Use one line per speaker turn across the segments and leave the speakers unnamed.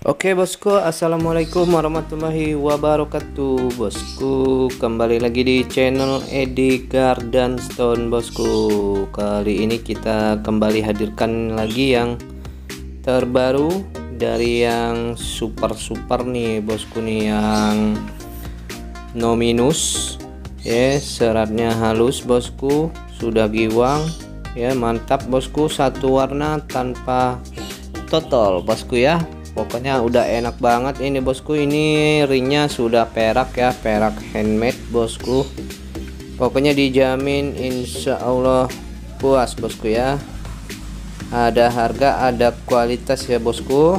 Oke bosku, assalamualaikum warahmatullahi wabarakatuh. Bosku, kembali lagi di channel Edi Garden Stone bosku. Kali ini kita kembali hadirkan lagi yang terbaru dari yang super nih bosku nih, yang no minus ya, seratnya halus bosku, sudah giwang ya, mantap bosku, satu warna tanpa total bosku ya. Pokoknya udah enak banget ini bosku. Ini ringnya sudah perak ya, perak handmade bosku. Pokoknya dijamin insya Allah puas bosku ya. Ada harga, ada kualitas ya bosku.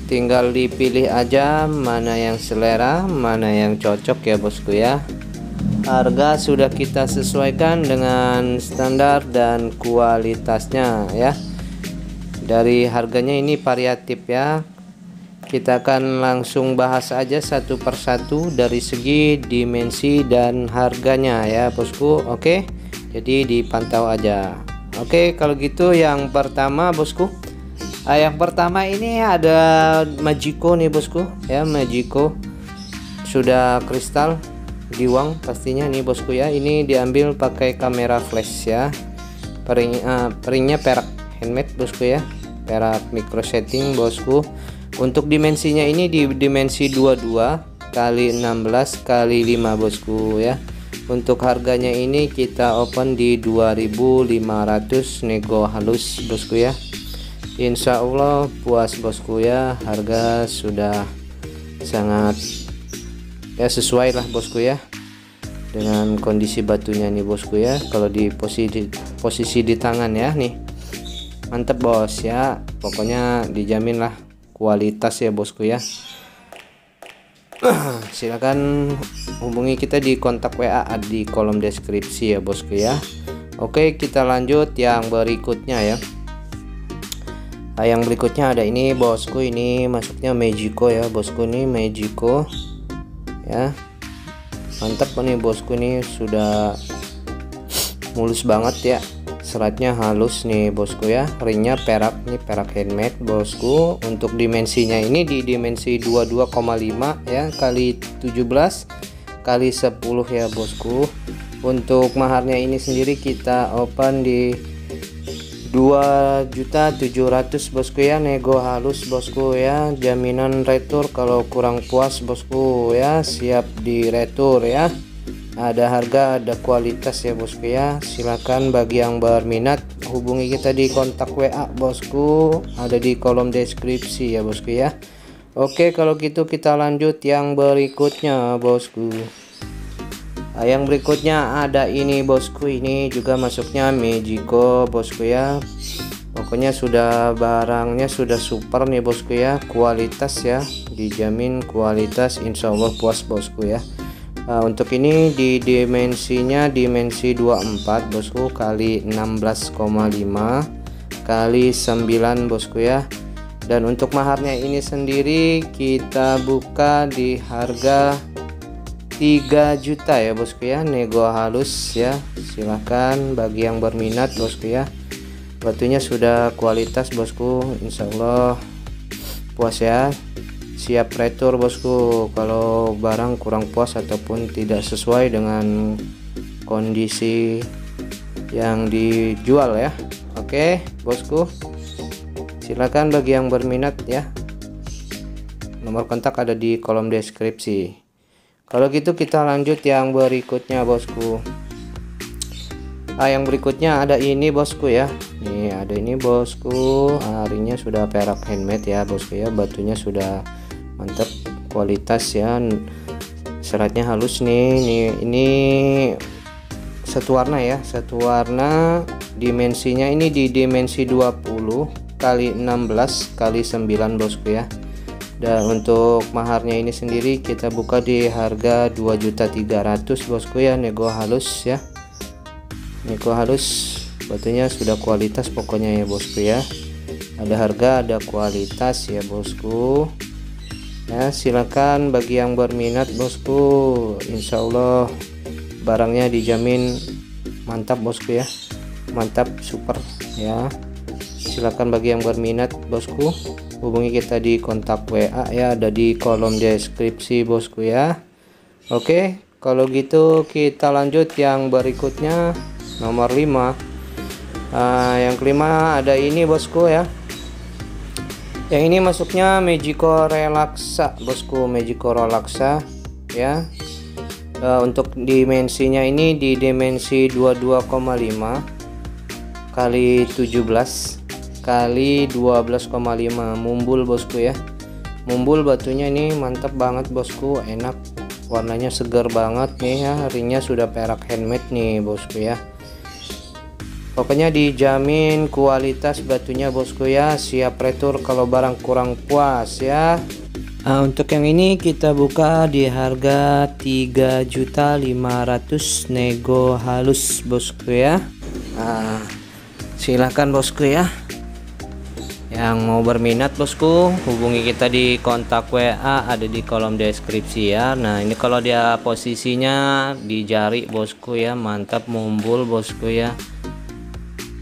Tinggal dipilih aja mana yang selera, mana yang cocok ya bosku ya. Harga sudah kita sesuaikan dengan standar dan kualitasnya ya. Dari harganya ini variatif ya. Kita akan langsung bahas aja satu persatu dari segi dimensi dan harganya ya bosku. Oke, jadi dipantau aja. Oke, kalau gitu yang pertama bosku, yang pertama ini ada Magico nih bosku ya. Magico sudah kristal giwang pastinya nih bosku ya. Ini diambil pakai kamera flash ya. Peringnya perak handmade bosku ya, perak micro setting bosku. Untuk dimensinya ini di dimensi 22 kali 16 kali 5 bosku ya. Untuk harganya ini kita open di 2.500 nego halus bosku ya. Insya Allah puas bosku ya. Harga sudah sangat ya sesuai lah bosku ya dengan kondisi batunya nih bosku ya. Kalau di posisi di tangan ya nih, mantep bos ya. Pokoknya dijamin lah kualitas ya bosku ya. Silakan hubungi kita di kontak WA di kolom deskripsi ya bosku ya. Oke, kita lanjut yang berikutnya ya. Yang berikutnya ada ini bosku, ini masuknya Magico ya bosku, nih Magico ya. Mantap nih bosku, nih sudah mulus banget ya, seratnya halus nih bosku ya. Ringnya perak nih, perak handmade bosku. Untuk dimensinya ini di dimensi 22,5 ya kali 17 kali 10 ya bosku. Untuk maharnya ini sendiri kita open di 2.700.000 bosku ya, nego halus bosku ya. Jaminan retur kalau kurang puas bosku ya, siap di retur ya. Ada harga, ada kualitas ya bosku ya. Silakan bagi yang berminat hubungi kita di kontak WA bosku, ada di kolom deskripsi ya bosku ya. Oke, kalau gitu kita lanjut yang berikutnya bosku. Yang berikutnya ada ini bosku, ini juga masuknya Magico bosku ya. Pokoknya sudah barangnya sudah super nih bosku ya, kualitas ya, dijamin kualitas, insya Allah puas bosku ya. Untuk ini di dimensinya dimensi 24 bosku kali 16,5 kali 9 bosku ya. Dan untuk maharnya ini sendiri kita buka di harga 3 juta ya bosku ya, nego halus ya. Silahkan bagi yang berminat bosku ya. Batunya sudah kualitas bosku, insya Allah puas ya. Siap retur bosku kalau barang kurang puas ataupun tidak sesuai dengan kondisi yang dijual ya. Oke bosku, silakan bagi yang berminat ya. Nomor kontak ada di kolom deskripsi. Kalau gitu kita lanjut yang berikutnya bosku. Yang berikutnya ada ini bosku ya. Nih ada ini bosku, ringnya sudah perak handmade ya bosku ya. Batunya sudah mantap, kualitas ya, seratnya halus nih. Ini satu warna ya, satu warna. Dimensinya ini di dimensi 20 kali 16 kali 9 bosku ya. Dan untuk maharnya ini sendiri kita buka di harga 2.300.000 bosku ya, nego halus ya. Nego halus, batunya sudah kualitas pokoknya ya bosku ya. Ada harga, ada kualitas ya bosku ya. Silakan bagi yang berminat bosku, insya Allah barangnya dijamin mantap bosku ya, mantap super ya. Silakan bagi yang berminat bosku hubungi kita di kontak WA ya, ada di kolom deskripsi bosku ya. Oke, kalau gitu kita lanjut yang berikutnya, nomor 5. Yang kelima ada ini bosku ya. Yang ini masuknya Magico Relaxa bosku, Magico Relaxa ya. Untuk dimensinya ini di dimensi 22,5 kali 17 kali 12,5 mumbul bosku ya. Mumbul batunya ini mantap banget bosku, enak, warnanya segar banget nih ya. Ringnya sudah perak handmade nih bosku ya. Pokoknya dijamin kualitas batunya bosku ya, siap retur kalau barang kurang puas ya. Untuk yang ini kita buka di harga 3.500.000 nego halus bosku ya. Silahkan bosku ya, yang mau berminat bosku hubungi kita di kontak WA, ada di kolom deskripsi ya. Nah ini kalau dia posisinya di jari bosku ya, mantap, mumbul bosku ya.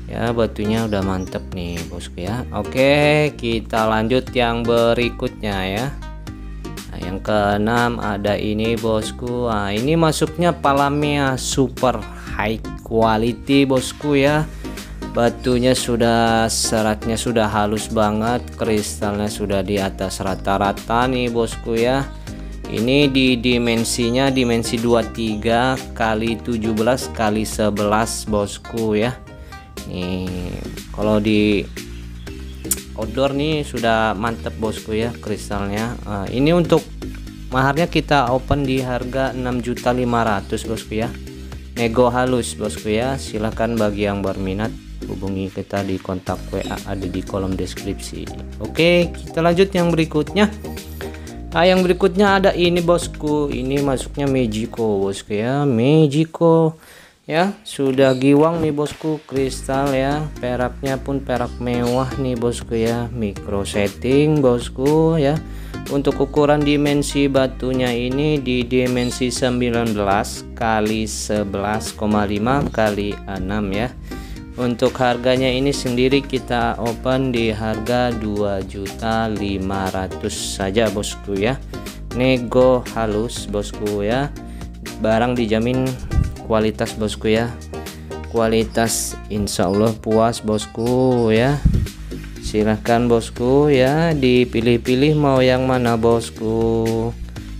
Ya batunya udah mantep nih bosku ya. Oke, kita lanjut yang berikutnya ya. Nah, yang keenam ada ini bosku. Nah, ini masuknya Palamia super high quality bosku ya. Batunya sudah, seratnya sudah halus banget, kristalnya sudah di atas rata-rata nih bosku ya. Ini di dimensinya dimensi 23 kali 17 kali 11 bosku ya. Nih kalau di outdoor nih sudah mantep bosku ya kristalnya. Ini untuk maharnya kita open di harga 6.500.000 bosku ya, nego halus bosku ya. Silahkan bagi yang berminat hubungi kita di kontak WA, ada di kolom deskripsi. Oke, kita lanjut yang berikutnya. Yang berikutnya ada ini bosku, ini masuknya Magico bosku ya, Magico ya, sudah giwang nih bosku, kristal ya, peraknya pun perak mewah nih bosku ya, micro setting bosku ya. Untuk ukuran dimensi batunya ini di dimensi 19 kali 11,5 kali 6 ya. Untuk harganya ini sendiri kita open di harga 2.500.000 saja bosku ya, nego halus bosku ya. Barang dijamin kualitas bosku ya, kualitas insya Allah puas bosku ya. Silahkan bosku ya, dipilih-pilih mau yang mana bosku.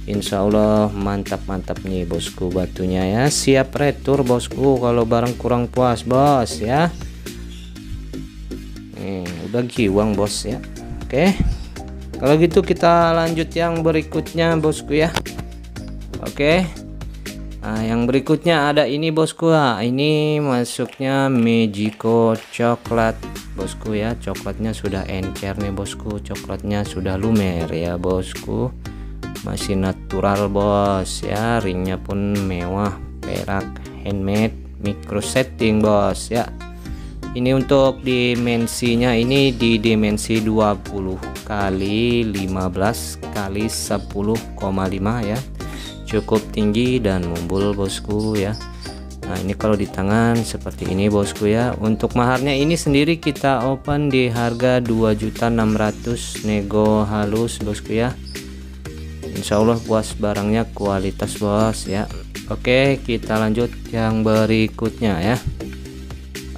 Insya Allah mantap-mantap nih bosku batunya ya, siap retur bosku kalau barang kurang puas bos ya. Udah giwang bos ya. Oke, kalau gitu kita lanjut yang berikutnya bosku ya. Oke, yang berikutnya ada ini bosku. Ini masuknya Magico coklat bosku ya. Coklatnya sudah encer nih bosku, coklatnya sudah lumer ya bosku, masih natural bos ya. Ringnya pun mewah, perak handmade, micro setting bos ya. Ini untuk dimensinya ini di dimensi 20 kali 15 kali 10,5 ya, cukup tinggi dan mumbul bosku ya. Nah ini kalau di tangan seperti ini bosku ya. Untuk maharnya ini sendiri kita open di harga 2.600.000 nego halus bosku ya. Insya Allah puas barangnya, kualitas bos ya. Oke, kita lanjut yang berikutnya ya.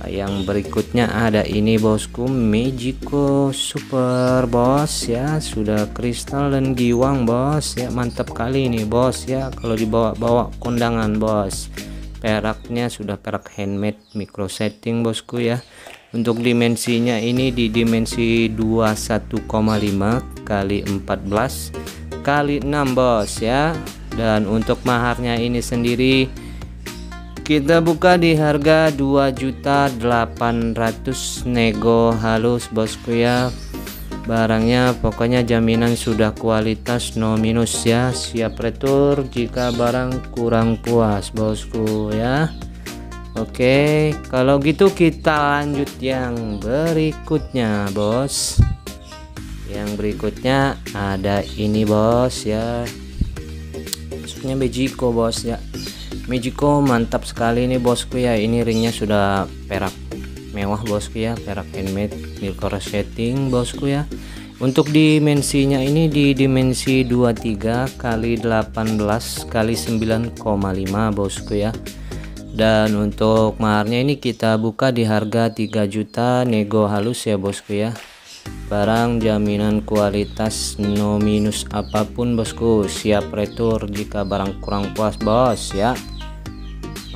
Yang berikutnya ada ini bosku, Magico super bos ya, sudah kristal dan giwang bos ya, mantap kali ini bos ya kalau dibawa-bawa kondangan bos. Peraknya sudah perak handmade, micro setting bosku ya. Untuk dimensinya ini di dimensi 21,5 kali 14 kali 6 bos ya. Dan untuk maharnya ini sendiri kita buka di harga 2.800.000 nego halus bosku ya. Barangnya pokoknya jaminan sudah kualitas no minus ya, siap retur jika barang kurang puas bosku ya. Oke, kalau gitu kita lanjut yang berikutnya bos. Yang berikutnya ada ini bos ya, maksudnya Magico bos ya. Magico mantap sekali nih bosku ya. Ini ringnya sudah perak mewah bosku ya, perak handmade, micro setting bosku ya. Untuk dimensinya ini di dimensi 23 kali 18 kali 9,5 bosku ya. Dan untuk maharnya ini kita buka di harga 3 juta nego halus ya bosku ya. Barang jaminan kualitas no minus apapun bosku, siap retur jika barang kurang puas bos ya.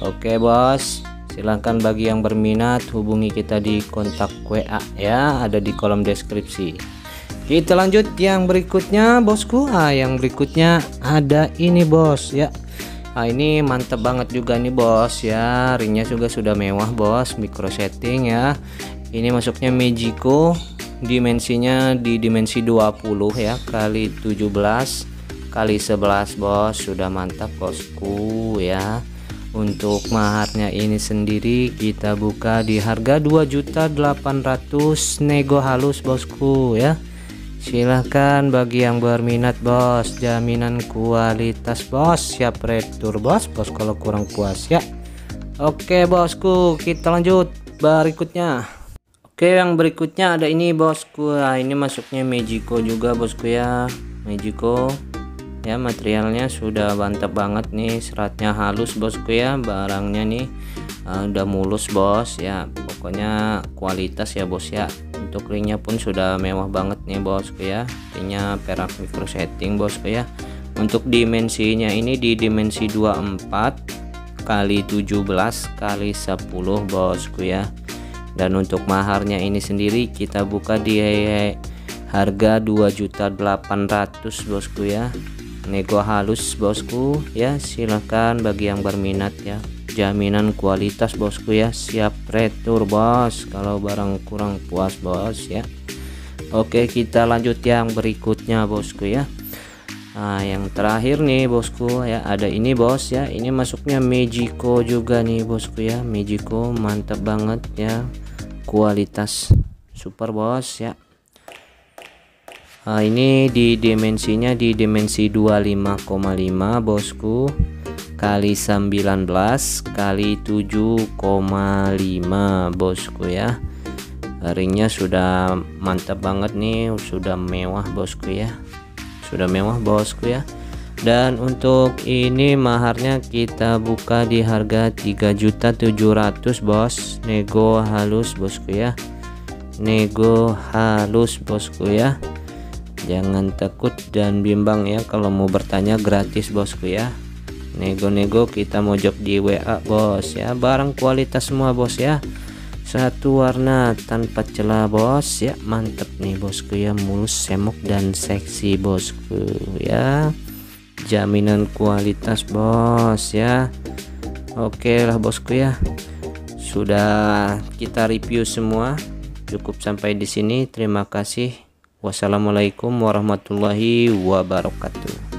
Oke bos, silahkan bagi yang berminat hubungi kita di kontak WA ya, ada di kolom deskripsi. Kita lanjut yang berikutnya bosku. Yang berikutnya ada ini bos ya. Ini mantep banget juga nih bos ya, ringnya juga sudah mewah bos, micro setting ya. Ini masuknya Magico, dimensinya di dimensi 20 ya kali 17 kali 11 bos, sudah mantap bosku ya. Untuk maharnya ini sendiri kita buka di harga 2.800.000 nego halus bosku ya. Silahkan bagi yang berminat bos, jaminan kualitas bos, siap retur bos kalau kurang puas ya. Oke bosku, kita lanjut berikutnya. Oke, yang berikutnya ada ini bosku. Ini masuknya Magico juga bosku ya, Magico ya. Materialnya sudah mantap banget nih, seratnya halus bosku ya, barangnya nih udah mulus bos ya, pokoknya kualitas ya bos ya. Untuk ringnya pun sudah mewah banget nih bosku ya, ringnya perak micro setting bosku ya. Untuk dimensinya ini di dimensi 24 kali 17 kali 10 bosku ya. Dan untuk maharnya ini sendiri kita buka di harga 2.800.000 bosku ya, nego halus bosku ya. Silahkan bagi yang berminat ya, jaminan kualitas bosku ya, siap retur bos kalau barang kurang puas bos ya. Oke, kita lanjut yang berikutnya bosku ya. Yang terakhir nih bosku ya, ada ini bos ya. Ini masuknya Magico juga nih bosku ya, Magico mantap banget ya, kualitas super bos ya. Ini di dimensinya di dimensi 25,5 bosku kali 19 kali 7,5 bosku ya. Ringnya sudah mantap banget nih, sudah mewah bosku ya, sudah mewah bosku ya. Dan untuk ini maharnya kita buka di harga 3.700.000 bos, nego halus bosku ya, nego halus bosku ya. Jangan takut dan bimbang ya, kalau mau bertanya gratis bosku ya. Nego-nego kita mojok di WA bos ya, barang kualitas semua bos ya, satu warna tanpa celah bos ya. Mantep nih bosku ya, mulus, semok dan seksi bosku ya, jaminan kualitas bos ya. Oke lah bosku ya, sudah kita review semua, cukup sampai di sini. Terima kasih. Wassalamualaikum warahmatullahi wabarakatuh.